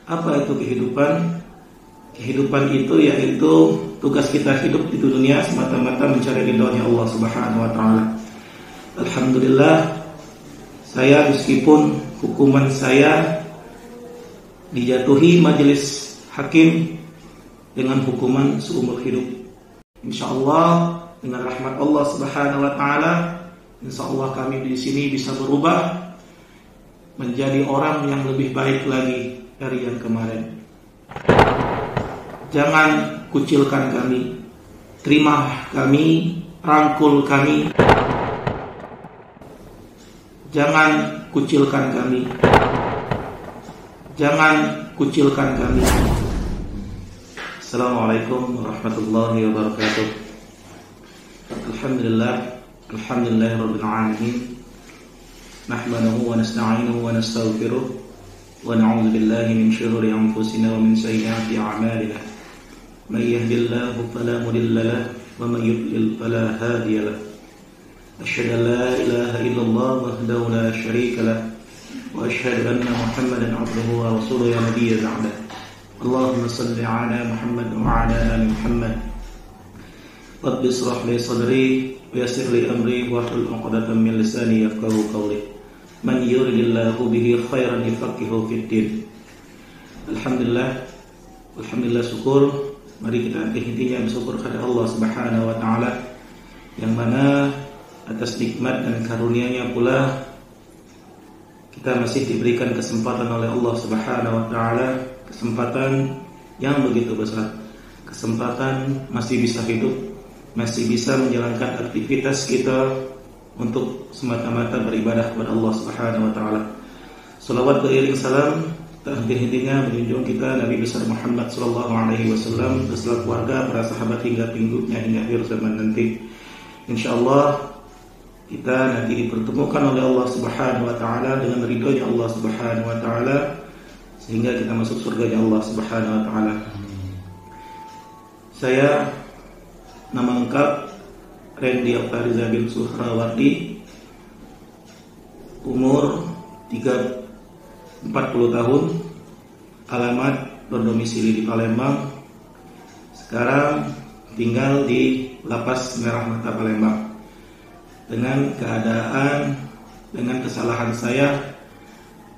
Apa itu kehidupan? Kehidupan itu yaitu tugas kita hidup di dunia semata-mata mencari ridhonya Allah Subhanahu wa taala. Alhamdulillah, saya meskipun hukuman saya dijatuhi majelis hakim dengan hukuman seumur hidup, insyaallah dengan rahmat Allah Subhanahu wa taala, insyaallah kami di sini bisa berubah menjadi orang yang lebih baik lagi dari yang kemarin. Jangan kucilkan kami, terima kami, rangkul kami. Jangan kucilkan kami, jangan kucilkan kami. Assalamualaikum warahmatullahi wabarakatuh. Alhamdulillahirabbil alamin. Nahmaduhu wa nasta'inuhu wa nastaghfiruh wa na'udzu billahi min shururi anfusina wa min sayyiati a'malina. May yahdihillahu fala mudilla lahu wa may yudlil fala hadiya lahu. Asyhadu an la ilaha illallah wahdahu la syarika lahu wa asyhadu anna Muhammadan 'abduhu wa rasuluhu ya nabiyya ba'da. Allahumma shalli 'ala Muhammad wa 'ala ali Muhammad. Rabbi ishrah li sadri wa yassir li amri wahlul 'uqdatam min lisani yafqahu qawli. Man yuridillahu bihi khairan yufaqihu fid din. Alhamdulillah, alhamdulillah, syukur. Mari kita intinya bersyukur kepada Allah Subhanahu wa taala yang mana atas nikmat dan karunia-Nya pula kita masih diberikan kesempatan oleh Allah Subhanahu wa taala, kesempatan yang begitu besar. Kesempatan masih bisa hidup, masih bisa menjalankan aktivitas kita untuk semata-mata beribadah kepada Allah Subhanahu wa taala. Salawat beriring salam tak henti-hentinya menjunjung kita Nabi besar Muhammad sallallahu alaihi wasallam beserta keluarga, para sahabat hingga pinggutnya hingga akhir zaman nanti. Insyaallah kita nanti dipertemukan oleh Allah Subhanahu wa taala dengan ridhonya Allah Subhanahu wa taala sehingga kita masuk surganya Allah Subhanahu wa taala. Saya nama lengkap Randy Oktariza bin Suhrawardi, umur 40 tahun, alamat berdomisili di Palembang, sekarang tinggal di Lapas Merah Mata Palembang. Dengan keadaan, dengan kesalahan saya,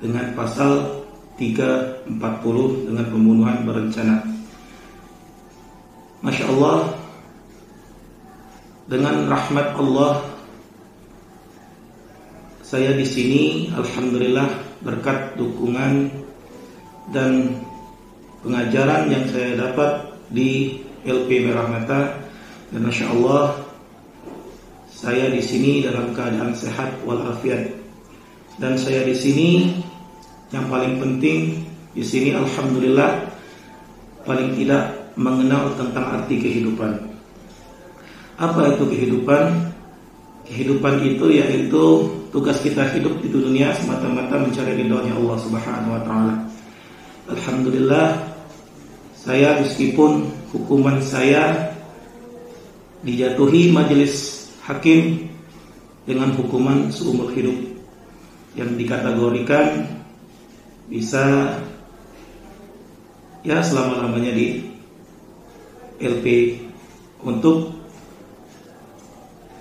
dengan pasal 340 dengan pembunuhan berencana. Masya Allah, dengan rahmat Allah, saya di sini alhamdulillah berkat dukungan dan pengajaran yang saya dapat di LP Merah Mata, dan masya Allah saya di sini dalam keadaan sehat walafiat. Dan saya di sini yang paling penting di sini alhamdulillah paling tidak mengenal tentang arti kehidupan. Apa itu kehidupan? Kehidupan itu yaitu tugas kita hidup di dunia semata-mata mencari ridhonya Allah Subhanahu wa taala. Alhamdulillah, saya meskipun hukuman saya dijatuhi majelis hakim dengan hukuman seumur hidup yang dikategorikan bisa ya selama-lamanya di LP untuk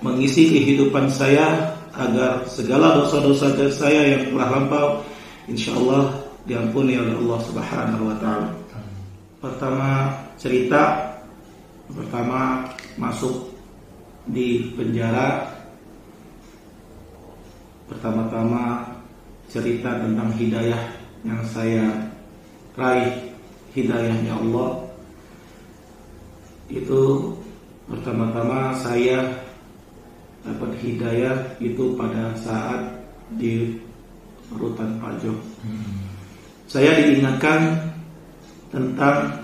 mengisi kehidupan saya agar segala dosa-dosa saya yang telah lampau insyaallah diampuni oleh Allah Subhanahu wa taala. Pertama masuk di penjara, pertama-tama cerita tentang hidayah yang saya raih, hidayahnya Allah. Itu pertama-tama saya dapat hidayah itu pada saat di rutan Pajo. Saya diingatkan tentang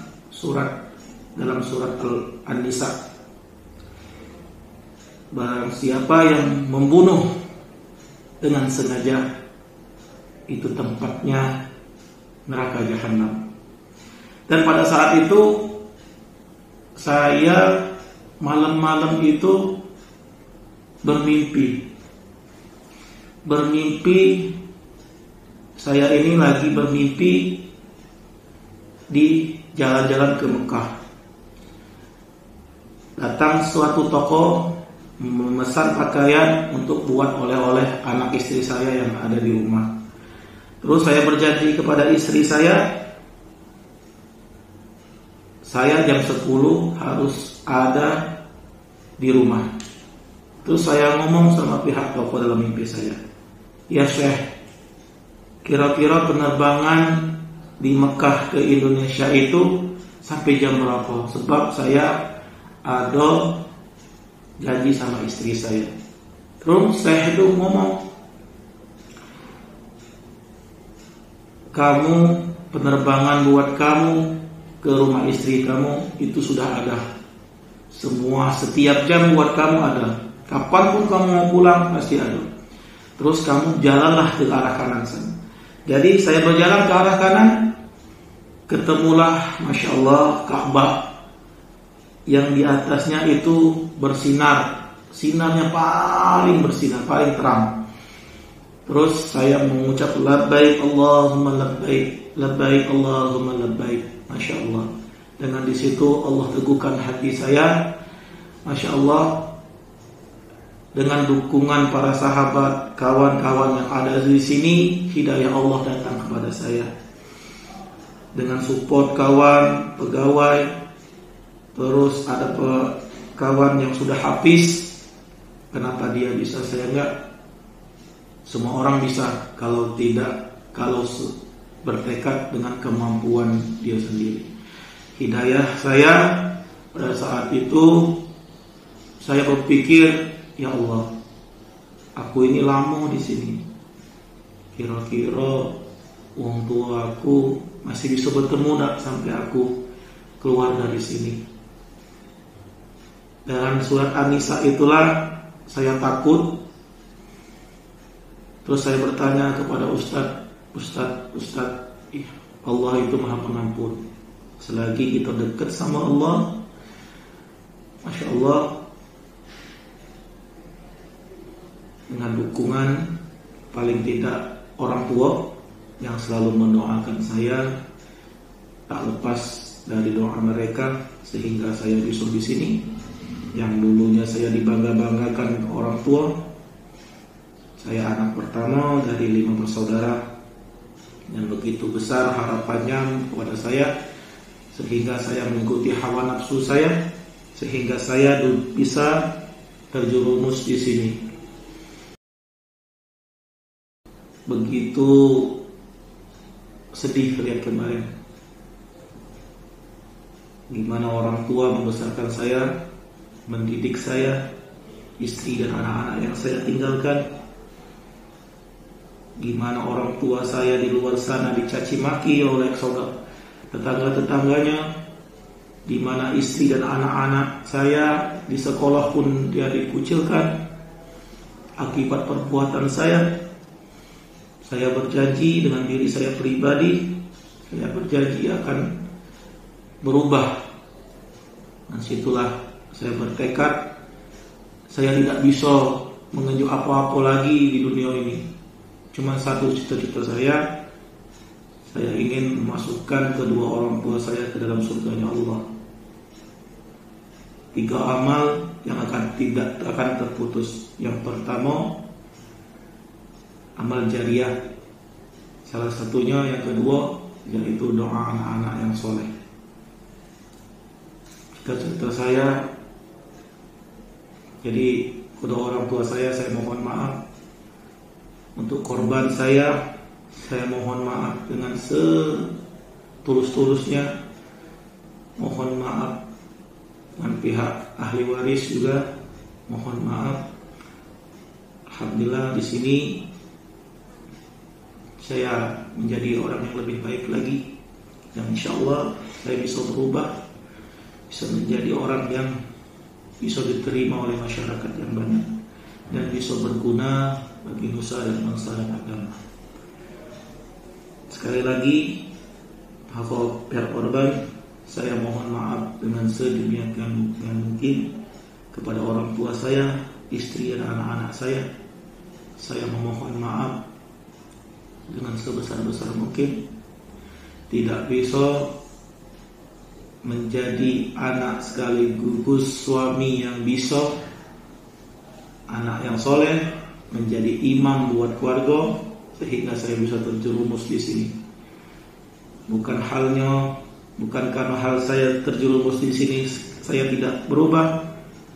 dalam surat An-Nisa, barang siapa yang membunuh dengan sengaja itu tempatnya neraka jahanam. Dan pada saat itu saya malam-malam itu bermimpi, saya ini lagi bermimpi di jalan-jalan ke Mekah. Datang suatu toko memesan pakaian untuk buat oleh-oleh anak istri saya yang ada di rumah. Terus saya berjanji kepada istri saya jam 10 harus ada di rumah. Terus saya ngomong sama pihak toko dalam mimpi saya, "Ya Syekh, kira-kira penerbangan di Mekah ke Indonesia itu sampai jam berapa? Sebab saya ada janji sama istri saya." Terus saya itu ngomong, "Kamu, penerbangan buat kamu ke rumah istri kamu itu sudah ada. Semua setiap jam buat kamu ada. Kapanpun kamu mau pulang pasti ada. Terus kamu jalanlah ke arah kanan sana." Jadi saya berjalan ke arah kanan, ketemulah Masya Allah Ka'bah yang di atasnya itu bersinar. Sinarnya paling bersinar, paling terang. Terus saya mengucap labbaik Allahumma labbaik, labbaik Allahumma labbaik. Masya Allah. Dengan di situ Allah teguhkan hati saya. Masya Allah. Dengan dukungan para sahabat, kawan-kawan yang ada di sini, hidayah Allah datang kepada saya. Dengan support kawan, pegawai, terus ada kawan yang sudah hafiz. Kenapa dia bisa, saya enggak? Semua orang bisa, kalau bertekad dengan kemampuan dia sendiri. Hidayah saya pada saat itu, saya berpikir, ya Allah, aku ini lama di sini. Kira-kira orang tua aku masih bisa bertemu tak sampai aku keluar dari sini. Dalam surat An-Nisa itulah saya takut. Terus saya bertanya kepada Ustaz, Allah itu Maha Pengampun. Selagi kita dekat sama Allah, Masya Allah, dengan dukungan paling tidak orang tua yang selalu mendoakan saya, tak lepas dari doa mereka sehingga saya bisa di sini. Yang dulunya saya dibangga-banggakan ke orang tua. Saya anak pertama dari 5 bersaudara, dan begitu besar harapannya kepada saya sehingga saya mengikuti hawa nafsu saya, sehingga saya bisa terjerumus di sini. Begitu sedih lihat kemarin gimana orang tua membesarkan saya, mendidik saya, istri dan anak-anak yang saya tinggalkan. Gimana orang tua saya di luar sana dicaci maki oleh tetangga-tetangganya. Gimana istri dan anak-anak saya di sekolah pun dia dikucilkan akibat perbuatan saya. Saya berjanji dengan diri saya pribadi, saya berjanji akan berubah. Dan situlah saya bertekad, saya tidak bisa mengeju apa-apa lagi di dunia ini. Cuma satu cita-cita saya ingin memasukkan kedua orang tua saya ke dalam surganya Allah. 3 amal yang tidak akan terputus. Yang pertama, amal jariah. Salah satunya, yang kedua, yaitu doa anak-anak yang soleh. Cita-cita saya, jadi kedua orang tua saya mohon maaf. Untuk korban saya mohon maaf dengan setulus-tulusnya. Mohon maaf dengan pihak ahli waris juga, mohon maaf. Alhamdulillah di sini saya menjadi orang yang lebih baik lagi, dan insya Allah saya bisa berubah, bisa menjadi orang yang bisa diterima oleh masyarakat yang banyak, dan bisa berguna bagi nusa dan bangsa dan agama. Sekali lagi, hafal pihak korban, saya mohon maaf dengan sedemikian mungkin kepada orang tua saya, istri dan anak-anak saya. Saya memohon maaf dengan sebesar-besar mungkin. Tidak bisa menjadi anak sekaligus suami yang bisa, anak yang soleh, menjadi imam buat keluarga, sehingga saya bisa terjerumus di sini. Bukan karena hal saya terjerumus di sini saya tidak berubah.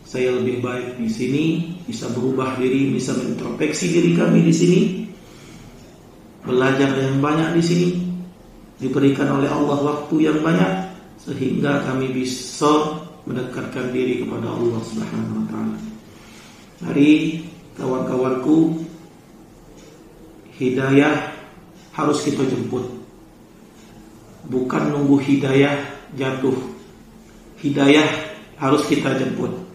Saya lebih baik di sini, bisa berubah diri, bisa mengintrospeksi diri kami di sini, belajar yang banyak di sini, diberikan oleh Allah waktu yang banyak, sehingga kami bisa mendekatkan diri kepada Allah Subhanahu wa taala. Mari kawan-kawanku, hidayah harus kita jemput. Bukan nunggu hidayah jatuh. Hidayah harus kita jemput.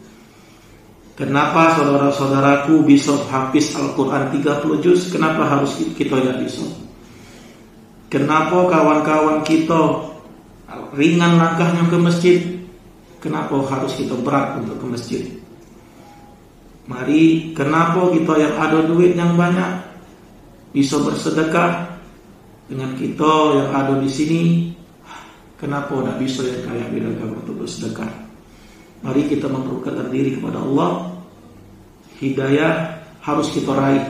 Kenapa saudara-saudaraku bisa hafiz Al-Quran 30 juz? Kenapa harus kita tidak bisa? Kenapa kawan-kawan kita ringan langkahnya ke masjid? Kenapa harus kita berat untuk ke masjid? Mari, kenapa kita yang ada duit yang banyak bisa bersedekah dengan kita yang ada di sini? Kenapa tidak bisa yang kayak beda untuk bersedekah? Mari kita memperkenalkan diri kepada Allah. Hidayah harus kita raih.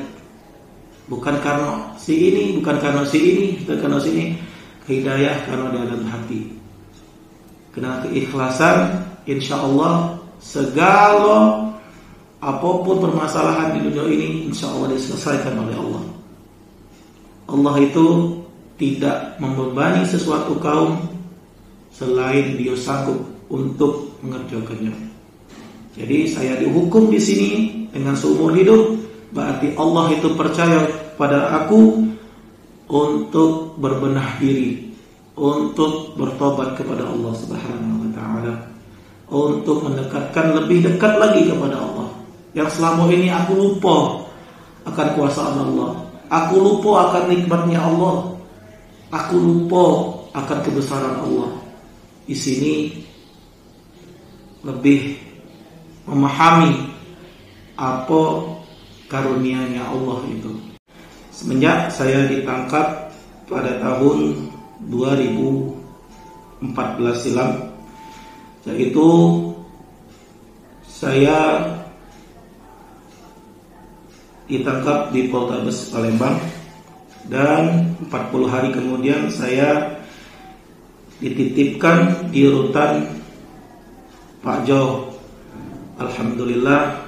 Bukan karena si ini, bukan karena si ini, bukan karena si ini. Hidayah karena dalam hati. Karena keikhlasan, insya Allah segala apapun permasalahan di dunia ini, insya Allah diselesaikan oleh Allah. Allah itu tidak membebani sesuatu kaum selain Dia sanggup untuk mengerjakannya. Jadi saya dihukum di sini dengan seumur hidup, berarti Allah itu percaya pada aku untuk berbenah diri, untuk bertobat kepada Allah Subhanahu wa taala, untuk mendekatkan lebih dekat lagi kepada Allah. Yang selama ini aku lupa akan kuasa Allah, aku lupa akan nikmatnya Allah, aku lupa akan kebesaran Allah. Di sini lebih memahami apa karunia-Nya Allah itu. Semenjak saya ditangkap pada tahun 2014 silam, yaitu saya ditangkap di Poltabes Palembang, dan 40 hari kemudian saya dititipkan di rutan Pak Jo. Alhamdulillah,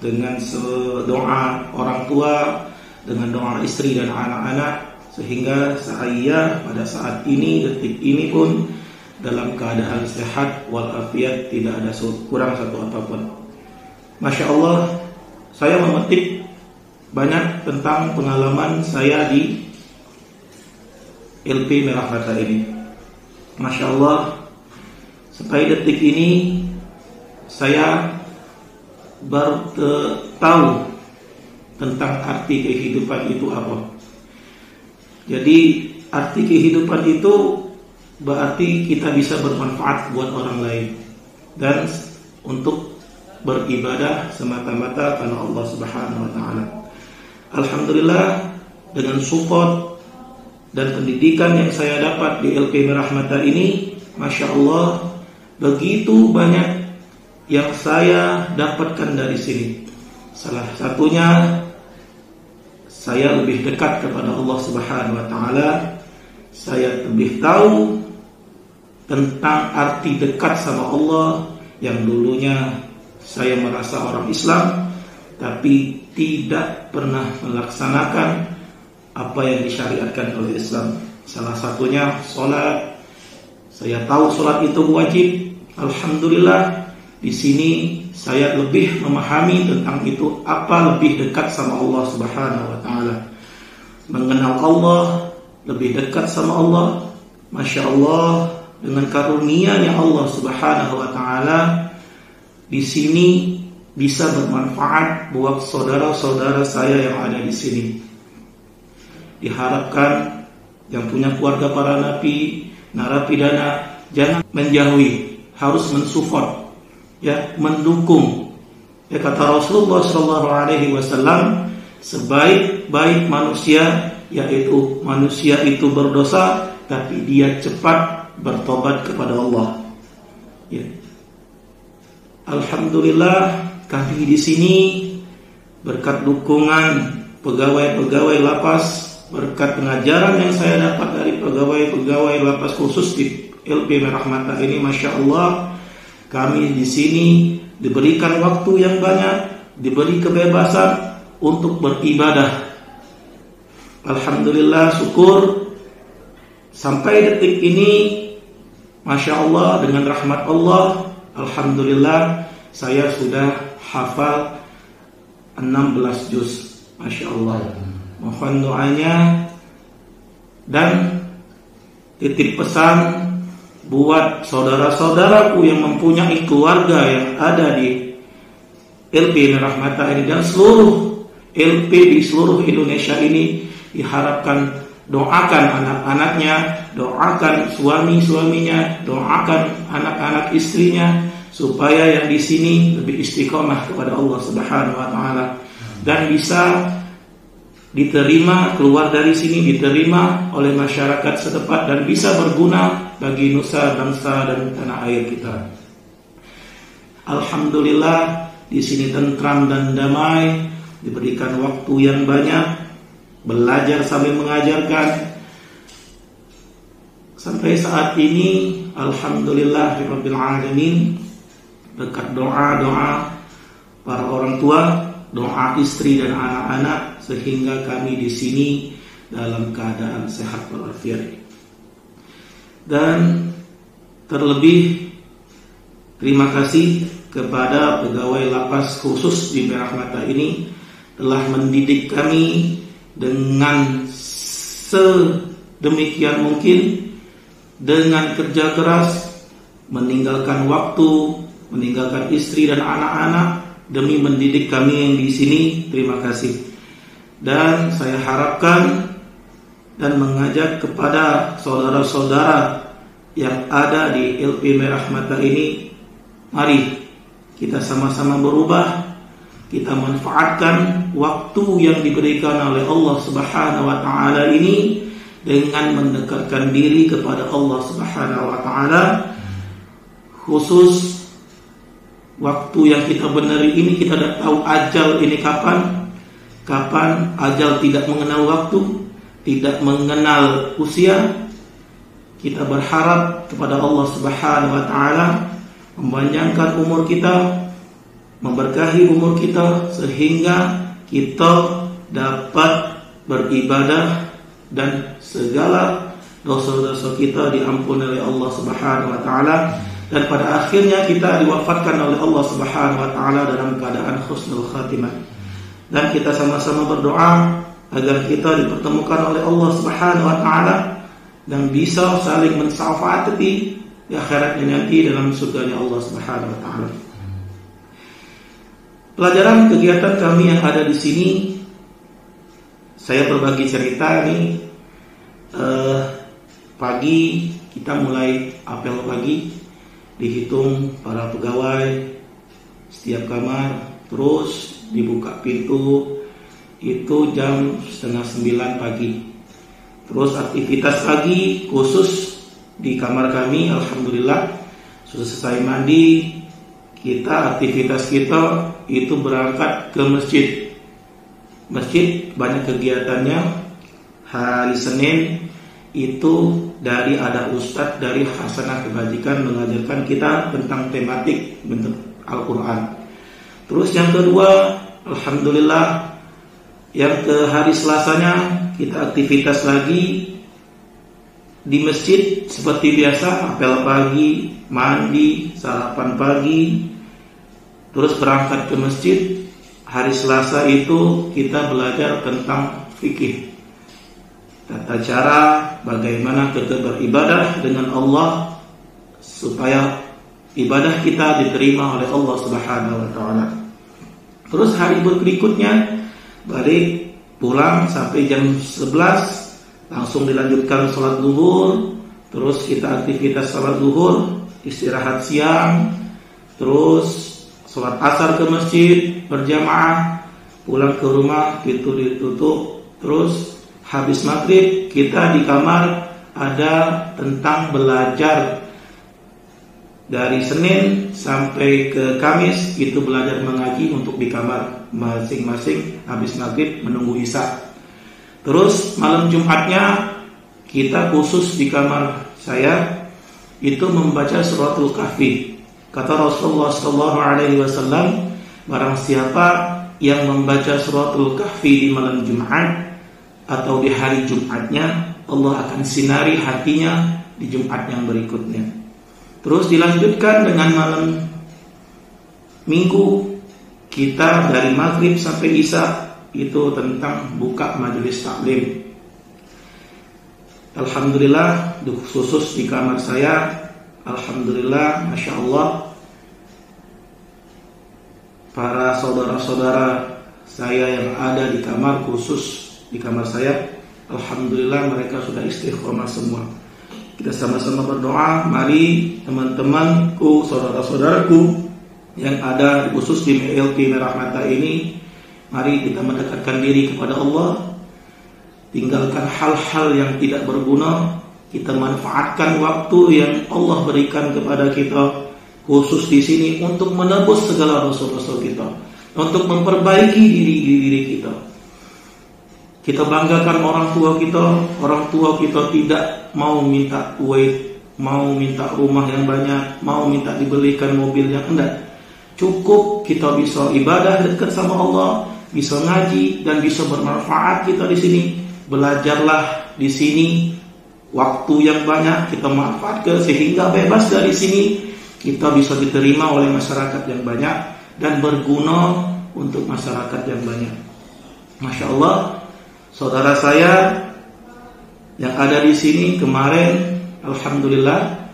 dengan doa orang tua, dengan doa istri dan anak-anak, sehingga saya pada saat ini, detik ini pun dalam keadaan sehat walafiat, tidak ada kurang satu apapun. Masya Allah, saya memetik banyak tentang pengalaman saya di LP Merah Mata ini. Masya Allah, sampai detik ini saya baru tahu tentang arti kehidupan itu apa. Jadi arti kehidupan itu berarti kita bisa bermanfaat buat orang lain dan untuk beribadah semata-mata karena Allah Subhanahu wa taala. Alhamdulillah, dengan support dan pendidikan yang saya dapat di LP Merah Mata ini, Masya Allah, begitu banyak yang saya dapatkan dari sini. Salah satunya, saya lebih dekat kepada Allah Subhanahu wa taala. Saya lebih tahu tentang arti dekat sama Allah. Yang dulunya saya merasa orang Islam, tapi tidak pernah melaksanakan apa yang disyariatkan oleh Islam. Salah satunya sholat. Saya tahu sholat itu wajib. Alhamdulillah, di sini saya lebih memahami tentang itu, apa lebih dekat sama Allah Subhanahu wa taala. Mengenal Allah, lebih dekat sama Allah. Masya Allah, dengan karunia-Nya Allah Subhanahu wa taala, di sini bisa bermanfaat buat saudara-saudara saya yang ada di sini. Diharapkan yang punya keluarga para nabi, narapidana, jangan menjauhi, harus mensupport, ya, mendukung. Ya, kata Rasulullah SAW, sebaik-baik manusia, yaitu manusia itu berdosa, tapi dia cepat bertobat kepada Allah. Ya. Alhamdulillah kami di sini berkat dukungan pegawai-pegawai lapas, berkat pengajaran yang saya dapat dari pegawai-pegawai lapas khusus di LP Merah Mata ini, Masya Allah, kami di sini diberikan waktu yang banyak, diberi kebebasan untuk beribadah. Alhamdulillah, syukur sampai detik ini, Masya Allah, dengan rahmat Allah, Alhamdulillah saya sudah hafal 16 juz, Masya Allah. Mohon doanya dan titip pesan buat saudara-saudaraku yang mempunyai keluarga yang ada di LP Merah Mata ini dan seluruh LP di seluruh Indonesia ini, diharapkan doakan anak-anaknya, doakan suami-suaminya, doakan anak-anak istrinya supaya yang di sini lebih istiqomah kepada Allah Subhanahu wa taala dan bisa diterima, keluar dari sini diterima oleh masyarakat setempat dan bisa berguna bagi nusa, bangsa dan tanah air kita. Alhamdulillah di sini tentram dan damai, diberikan waktu yang banyak, belajar sambil mengajarkan. Sampai saat ini alhamdulillahirabbil alamin, berkat doa-doa para orang tua, doa istri dan anak-anak, sehingga kami di sini dalam keadaan sehat walafiat. Dan terlebih terima kasih kepada pegawai lapas khusus di Merah Mata ini telah mendidik kami dengan sedemikian mungkin, dengan kerja keras, meninggalkan waktu, meninggalkan istri dan anak-anak demi mendidik kami yang di sini. Terima kasih. Dan saya harapkan dan mengajak kepada saudara-saudara yang ada di LP Merah Mata ini, mari kita sama-sama berubah. Kita manfaatkan waktu yang diberikan oleh Allah Subhanahu wa taala ini dengan mendekatkan diri kepada Allah Subhanahu wa taala. Khusus waktu yang kita benari ini, kita tidak tahu ajal ini kapan. Kapan ajal tidak mengenal waktu, tidak mengenal usia. Kita berharap kepada Allah Subhanahu wa taala memanjangkan umur kita, memberkahi umur kita sehingga kita dapat beribadah dan segala dosa-dosa kita diampuni oleh Allah Subhanahu wa taala, dan pada akhirnya kita diwafatkan oleh Allah Subhanahu wa taala dalam keadaan husnul khatimah. Dan kita sama-sama berdoa agar kita dipertemukan oleh Allah Subhanahu wa taala dan bisa saling mensyafaati di akhiratnya nanti dalam surganya Allah Subhanahu wa taala. Pelajaran kegiatan kami yang ada di sini, saya berbagi cerita nih. Pagi kita mulai apel pagi, dihitung para pegawai setiap kamar, terus dibuka pintu itu jam 8:30 pagi. Terus aktivitas pagi khusus di kamar kami, alhamdulillah sudah selesai mandi, kita aktivitas kita itu berangkat ke masjid. Masjid banyak kegiatannya. Hari Senin itu dari ada ustadz dari Hasanah Kebajikan mengajarkan kita tentang tematik bentuk Al-Quran. Terus yang kedua, alhamdulillah, yang ke hari Selasanya kita aktivitas lagi di masjid seperti biasa, apel pagi, mandi, sarapan pagi, terus berangkat ke masjid. Hari Selasa itu kita belajar tentang fikih, tata cara bagaimana kita beribadah dengan Allah supaya ibadah kita diterima oleh Allah Subhanahu wa taala. Terus hari berikutnya balik pulang sampai jam 11, langsung dilanjutkan sholat zuhur. Terus kita aktivitas sholat zuhur, istirahat siang, terus sholat asar ke masjid berjamaah, pulang ke rumah pintu ditutup. Terus habis maghrib kita di kamar ada tentang belajar dari Senin sampai ke Kamis, itu belajar mengaji untuk di kamar masing-masing habis maghrib menunggu isya. Terus malam Jumatnya kita khusus di kamar saya itu membaca suratul Kahfi. Kata Rasulullah SAW, barang siapa yang membaca suratul Kahfi di malam Jumat atau di hari Jumatnya, Allah akan sinari hatinya di Jumat yang berikutnya. Terus dilanjutkan dengan malam Minggu, kita dari maghrib sampai isya itu tentang buka majelis taklim. Alhamdulillah, khusus di kamar saya, alhamdulillah, masya Allah, para saudara-saudara saya yang ada di kamar, khusus di kamar saya, alhamdulillah mereka sudah istiqomah semua. Kita sama-sama berdoa, mari teman-temanku, saudara-saudaraku yang ada khusus di LP Merah Mata ini, mari kita mendekatkan diri kepada Allah, tinggalkan hal-hal yang tidak berguna, kita manfaatkan waktu yang Allah berikan kepada kita khusus di sini untuk menebus segala dosa-dosa kita, untuk memperbaiki diri kita. Kita banggakan orang tua kita tidak mau minta duit, mau minta rumah yang banyak, mau minta dibelikan mobil yang enggak. Cukup kita bisa ibadah dekat sama Allah, bisa ngaji dan bisa bermanfaat kita di sini. Belajarlah di sini, waktu yang banyak kita manfaatkan sehingga bebas dari sini kita bisa diterima oleh masyarakat yang banyak dan berguna untuk masyarakat yang banyak. Masya Allah, saudara saya yang ada di sini kemarin, alhamdulillah,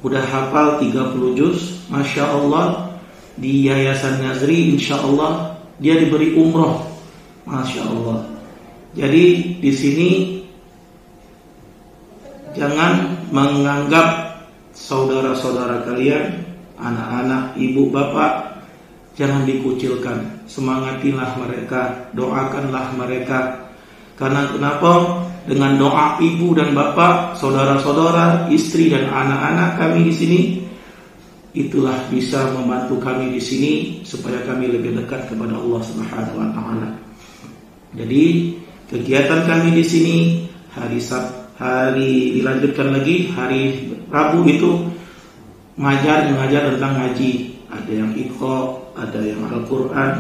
udah hafal 30 juz. Masya Allah, di Yayasan Nazri, insya Allah dia diberi umroh. Masya Allah. Jadi di sini jangan menganggap saudara-saudara kalian, anak-anak, ibu, bapak, jangan dikucilkan. Semangatilah mereka, doakanlah mereka. Karena kenapa? Dengan doa ibu dan bapak, saudara-saudara, istri dan anak-anak kami di sini, itulah bisa membantu kami di sini supaya kami lebih dekat kepada Allah Subhanahu wa taala. Jadi kegiatan kami di sini hari dilanjutkan lagi, hari Rabu itu mengajar tentang ngaji. Ada yang Iqra, ada yang Al-Quran.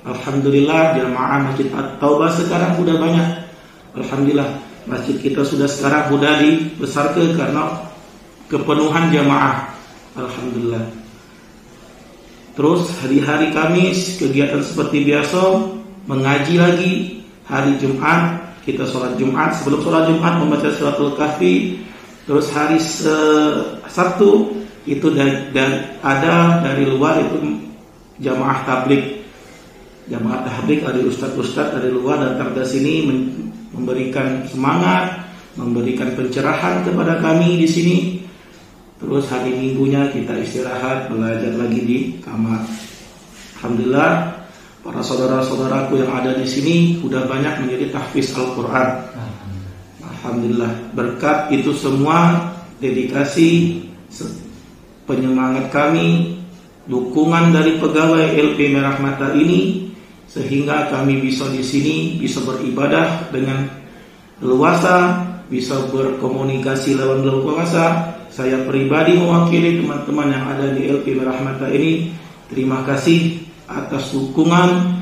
Alhamdulillah jamaah Masjid At-Taubah sekarang sudah banyak. Alhamdulillah masjid kita sudah sekarang sudah dibesarkan karena kepenuhan jamaah. Alhamdulillah. Terus hari-hari Kamis kegiatan seperti biasa, mengaji lagi. Hari Jumat kita sholat Jumat, sebelum sholat Jumat membaca suratul Kahfi. Terus hari Sabtu itu ada dari luar itu jamaah tablik. Jamaah tablik dari ustadz-ustadz dari luar datang ke sini memberikan semangat, memberikan pencerahan kepada kami di sini. Terus hari Minggunya kita istirahat, belajar lagi di kamar. Alhamdulillah, para saudara-saudaraku yang ada di sini sudah banyak menjadi tahfiz Al-Quran. Alhamdulillah, berkat itu semua dedikasi, penyemangat kami, dukungan dari pegawai LP Merah Mata ini, sehingga kami bisa di sini bisa beribadah dengan leluasa, bisa berkomunikasi lewat leluasa. Saya pribadi mewakili teman-teman yang ada di LP Merah Mata ini, terima kasih atas dukungan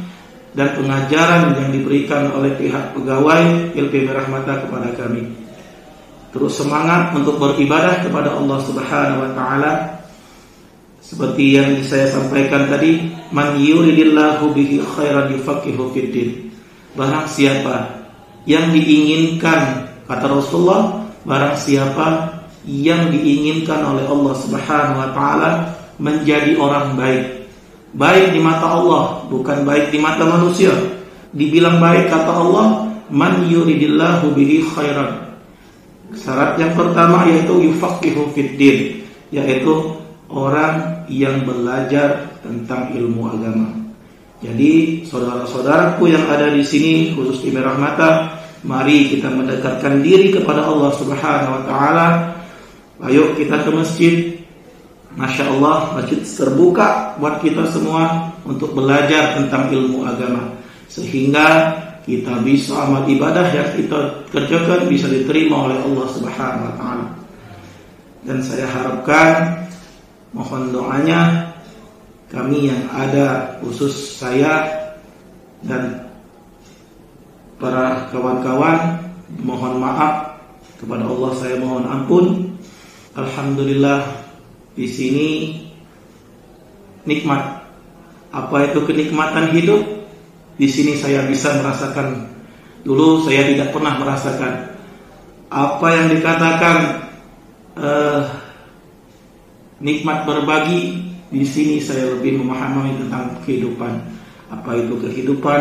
dan pengajaran yang diberikan oleh pihak pegawai LP Merah Mata kepada kami. Terus semangat untuk beribadah kepada Allah Subhanahu wa taala. Seperti yang saya sampaikan tadi, man yuridillahu bihi khairan yufaqihu fiddin. Barang siapa yang diinginkan, kata Rasulullah, barang siapa yang diinginkan oleh Allah Subhanahu wa taala menjadi orang baik. Baik di mata Allah, bukan baik di mata manusia. Dibilang baik kata Allah, man yuridillahu bihi khairan. Syarat yang pertama yaitu yufaqihu fiddin, yaitu orang yang belajar tentang ilmu agama. Jadi saudara-saudaraku yang ada di sini khusus di Merah Mata, Mari kita mendekatkan diri kepada Allah Subhanahu wa taala. Ayo kita ke masjid. Masya Allah, masjid terbuka buat kita semua untuk belajar tentang ilmu agama, sehingga kita bisa amal ibadah yang kita kerjakan bisa diterima oleh Allah Subhanahu wa taala. Dan saya harapkan, mohon doanya kami yang ada, khusus saya dan para kawan-kawan, mohon maaf kepada Allah, saya mohon ampun. Alhamdulillah, di sini nikmat. Apa itu kenikmatan hidup? Di sini saya bisa merasakan. Dulu saya tidak pernah merasakan apa yang dikatakan nikmat berbagi. Di sini saya lebih memahami tentang kehidupan. Apa itu kehidupan?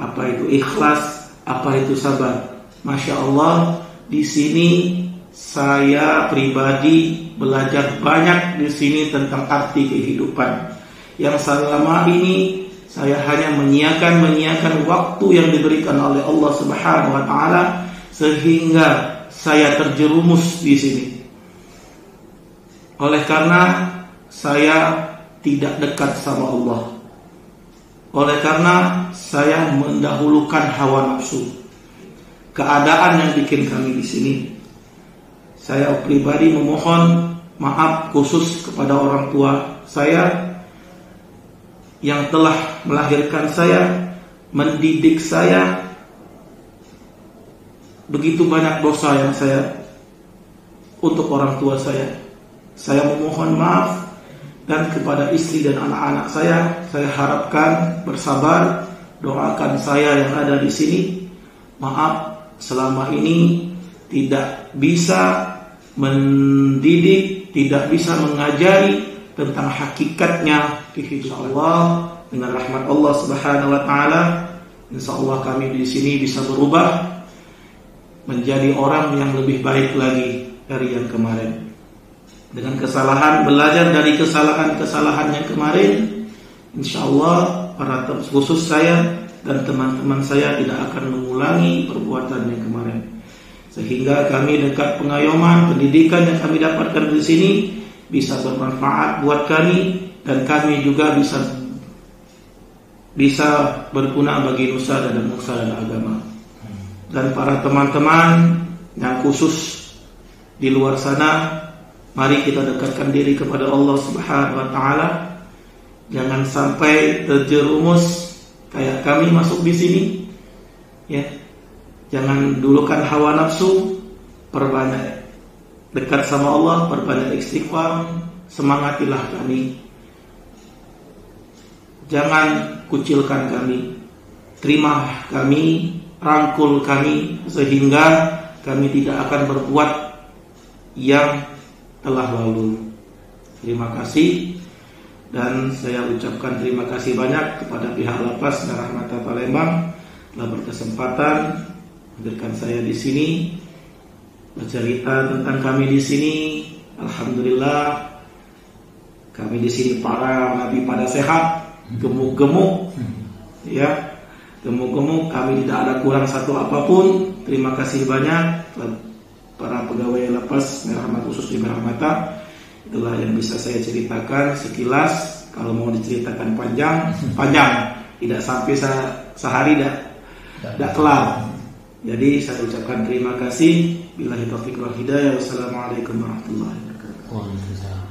Apa itu ikhlas? Apa itu sabar? Masya Allah, di sini saya pribadi belajar banyak di sini tentang arti kehidupan. Yang selama ini saya hanya menyiakan waktu yang diberikan oleh Allah Subhanahu wa taala, sehingga saya terjerumus di sini. Oleh karena saya tidak dekat sama Allah. Oleh karena saya mendahulukan hawa nafsu. Keadaan yang bikin kami di sini. Saya pribadi memohon maaf khusus kepada orang tua saya yang telah melahirkan saya, mendidik saya. Begitu banyak dosa yang saya untuk orang tua saya. Saya memohon maaf. Dan kepada istri dan anak-anak saya harapkan bersabar. Doakan saya yang ada di sini. Maaf selama ini tidak bisa mendidik, tidak bisa mengajari tentang hakikatnya kehidupan. Allah, dengan rahmat Allah Subhanahu wa taala, insyaallah kami di sini bisa berubah menjadi orang yang lebih baik lagi dari yang kemarin. Dengan kesalahan, belajar dari kesalahan-kesalahan yang kemarin, insyaallah para khusus saya dan teman-teman saya tidak akan mengulangi perbuatan yang kemarin. Sehingga kami dekat pengayoman, pendidikan yang kami dapatkan di sini bisa bermanfaat buat kami, dan kami juga bisa berguna bagi nusa dan bangsa dan agama. Dan para teman-teman yang khusus di luar sana, mari kita dekatkan diri kepada Allah Subhanahu wa taala. Jangan sampai terjerumus kayak kami masuk di sini. Ya. Jangan dulukan hawa nafsu, perbanyak dekat sama Allah, perbanyak istighfar, semangatilah kami. Jangan kucilkan kami. Terima kami, rangkul kami, sehingga kami tidak akan berbuat yang telah lalu. Terima kasih. Dan saya ucapkan terima kasih banyak kepada pihak Lapas Darah Mata Palembang telah berkesempatan hadirkan saya di sini, bercerita tentang kami di sini. Alhamdulillah, kami di sini para nabi pada sehat, gemuk-gemuk, ya, gemuk-gemuk. Kami tidak ada kurang satu apapun. Terima kasih banyak para pegawai Lapas Merah Mata, khusus di Merah Mata. Itulah yang bisa saya ceritakan sekilas. Kalau mau diceritakan panjang, tidak sampai sehari tidak kelar. Jadi saya ucapkan terima kasih. Billahi taufiq wal hidayah. Wassalamualaikum warahmatullahi wabarakatuh.